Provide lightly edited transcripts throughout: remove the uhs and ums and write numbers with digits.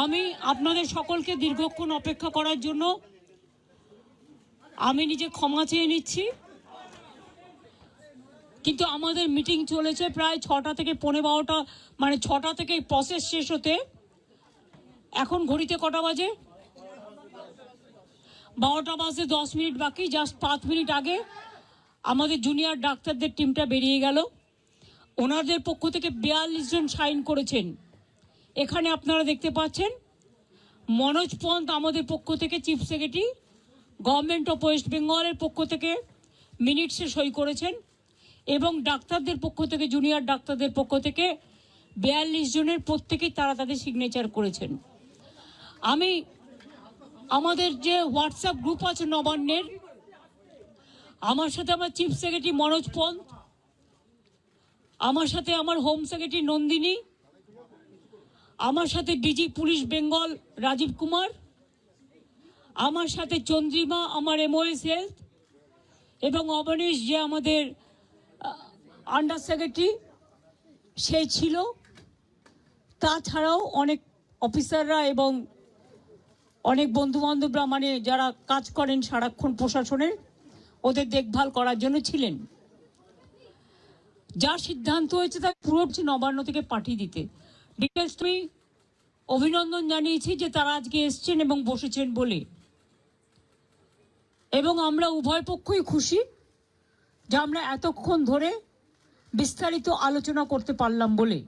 আমি আপনাদের সকলকে দীর্ঘক্ষণ অপেক্ষা করার জন্য আমি নিজে ক্ষমা চেয়ে নিচ্ছি, কিন্তু আমাদের মিটিং চলেছে প্রায় 6টা থেকে 12টা, মানে 6টা থেকে প্রসেস শেষ হতে এখন ঘড়িতে কটা বাজে? 12টা বাজে 10 মিনিট বাকি। জাস্ট 5 মিনিট আগে আমাদের জুনিয়র ডাক্তারদের টিমটা বেরিয়ে গেল। ওনাদের পক্ষ থেকে 42 জন সাইন করেছেন। এখানে আপনারা দেখতে পাচ্ছেন মনোজ পন্ত আমাদের পক্ষ থেকে chief secretary, government of West বেঙ্গলের পক্ষ থেকে মিনিটসে সই করেছেন, এবং ডাক্তারদের পক্ষ থেকে, জুনিয়র ডাক্তারদের পক্ষ থেকে 42 জনের প্রত্যেকেই তারা তাদের সিগনেচার করেছেন। আমি আমাদের যে হোয়াটসঅ্যাপ গ্রুপ আছে নবান্নের, আমার সাথে আমার চিফ সেক্রেটারি মনোজ পন্ত, আমার সাথে আমার হোম সেক্রেটারি নন্দিনী, আমার সাথে ডিজি পুলিশ বেঙ্গল রাজীব কুমার, আমার সাথে চন্দ্রিমা আমার এমওএস হেলথ, এবং অবনীশ যে আমাদের আন্ডার সেক্রেটারি সে ছিল। তাছাড়াও অনেক অফিসাররা এবং অনেক বন্ধুবান্ধবরা, মানে যারা কাজ করেন সারাক্ষণ প্রশাসনের, ওদের দেখভাল করার জন্য ছিলেন। যা সিদ্ধান্ত হয়েছে তা পুরো নবান্ন থেকে পাঠিয়ে দিতে। ডিটেলস আমি অভিনন্দন জানিয়েছি যে তারা আজকে এসছেন এবং বসেছেন বলে, এবং আমরা উভয় পক্ষই খুশি যে আমরা এতক্ষণ ধরে বিস্তারিত আলোচনা করতে পারলাম বলে।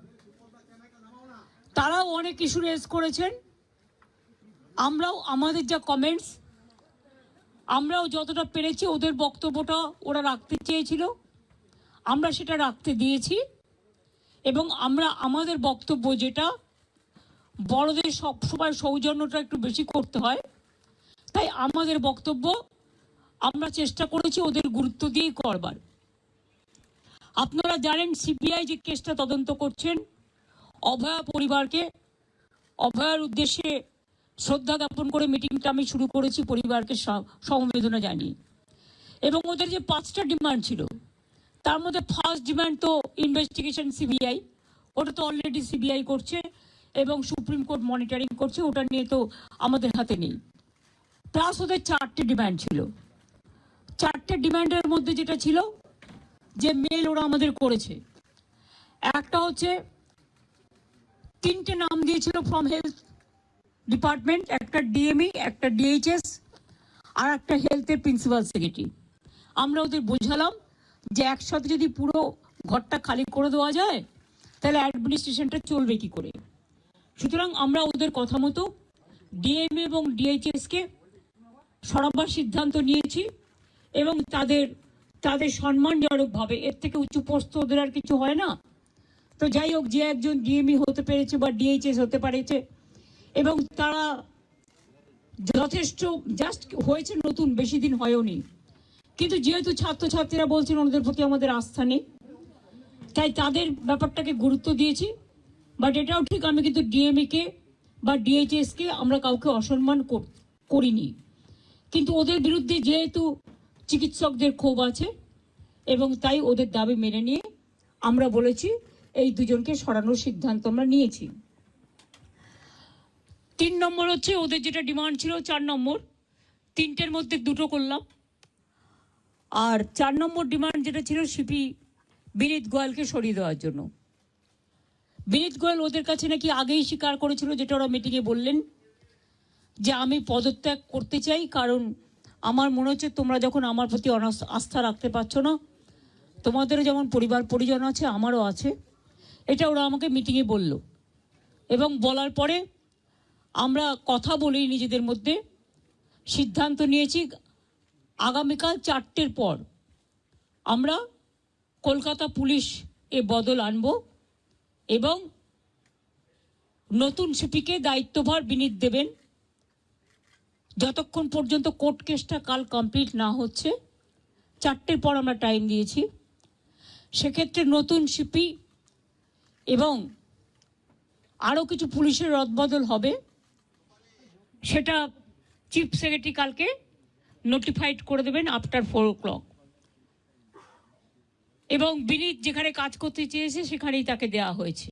তারাও অনেক ইস্যু রেজ করেছেন, আমরাও আমাদের যা কমেন্টস আমরাও যতটা পেরেছি, ওদের বক্তব্যটা ওরা রাখতে চেয়েছিল আমরা সেটা রাখতে দিয়েছি, এবং আমরা আমাদের বক্তব্য যেটা, বড়দের সবসময় সৌজন্যটা একটু বেশি করতে হয়, তাই আমাদের বক্তব্য আমরা চেষ্টা করেছি ওদের গুরুত্ব দিয়েই করবার। আপনারা জানেন সিবিআই যে কেসটা তদন্ত করছেন, অভয়া পরিবারকে, অভয়ার উদ্দেশ্যে শ্রদ্ধা জ্ঞাপন করে মিটিংটা আমি শুরু করেছি পরিবারকে সমবেদনা জানিয়ে। এবং ওদের যে 5টা ডিমান্ড ছিল, তার মধ্যে ফার্স্ট ডিমান্ড তো ইনভেস্টিগেশন সিবিআই, ওটা তো অলরেডি সিবিআই করছে এবং সুপ্রিম কোর্ট মনিটরিং করছে, ওটা নিয়ে তো আমাদের হাতে নেই। প্লাস ওদের 4টে ডিমান্ড ছিল। 4টে ডিমান্ডের মধ্যে যেটা ছিল, যে মেল ওরা আমাদের করেছে, একটা হচ্ছে 3টে নাম দিয়েছিল ফ্রম হেলথ ডিপার্টমেন্ট, একটা ডিএমই, একটা ডিএইচএস, আর একটা হেলথের প্রিন্সিপাল সেক্রেটারি। আমরা ওদের বোঝালাম যে একসাথে যদি পুরো ঘরটা খালি করে দেওয়া যায় তাহলে অ্যাডমিনিস্ট্রেশনটা চলবে কি করে। সুতরাং আমরা ওদের কথা মতো ডিএমএ এবং ডিএইচএসকে সরাবার সিদ্ধান্ত নিয়েছি, এবং তাদের সম্মানজনকভাবে, এর থেকে উচ্চ পোস্ট ওদের আর কিছু হয় না। তো যাই হোক, যে একজন ডিএমই হতে পেরেছে বা ডিএইচএস হতে পেরেছে, এবং তারা যথেষ্ট জাস্ট হয়েছে, নতুন বেশি দিন হয়ওনি, কিন্তু যেহেতু ছাত্রছাত্রীরা বলছেন ওদের প্রতি আমাদের আস্থা নেই, তাই তাদের ব্যাপারটাকে গুরুত্ব দিয়েছি। বাট এটাও ঠিক, আমি কিন্তু ডিএমইকে বা ডিএইচএসকে আমরা কাউকে অসম্মান করিনি, কিন্তু ওদের বিরুদ্ধে যেহেতু চিকিৎসকদের ক্ষোভ আছে, এবং তাই ওদের দাবি মেনে নিয়ে আমরা বলেছি এই দুজনকে সরানোর সিদ্ধান্ত আমরা নিয়েছি। 3 নম্বর হচ্ছে ওদের যেটা ডিমান্ড ছিল 4 নম্বর, 3টের মধ্যে 2টো করলাম। আর 4 নম্বর ডিমান্ড যেটা ছিল সিপি বিনীত গোয়েলকে সরিয়ে দেওয়ার জন্য। বিনীত গোয়েল ওদের কাছে নাকি আগেই স্বীকার করেছিল, যেটা ওরা মিটিংয়ে বললেন, যে আমি পদত্যাগ করতে চাই, কারণ আমার মনে হচ্ছে তোমরা যখন আমার প্রতি আস্থা রাখতে পারছো না, তোমাদেরও যেমন পরিবার পরিজন আছে আমারও আছে, এটা ওরা আমাকে মিটিংয়ে বলল। এবং বলার পরে আমরা কথা বলেই নিজেদের মধ্যে সিদ্ধান্ত নিয়েছি আগামীকাল 4টের পর আমরা কলকাতা পুলিশ এ বদল আনব, এবং নতুন সিপিকে দায়িত্বভার বিনীত দেবেন যতক্ষণ পর্যন্ত কোর্ট কেসটা কাল কমপ্লিট না হচ্ছে। 4টের পর আমরা টাইম দিয়েছি। সেক্ষেত্রে নতুন সিপি এবং আরও কিছু পুলিশের রদবদল হবে, সেটা চিফ সেক্রেটারি কালকে নোটিফাইড করে দেবেন আফটার 4 o'clock, এবং বিনীত যেখানে কাজ করতে চেয়েছে সেখানেই তাকে দেওয়া হয়েছে।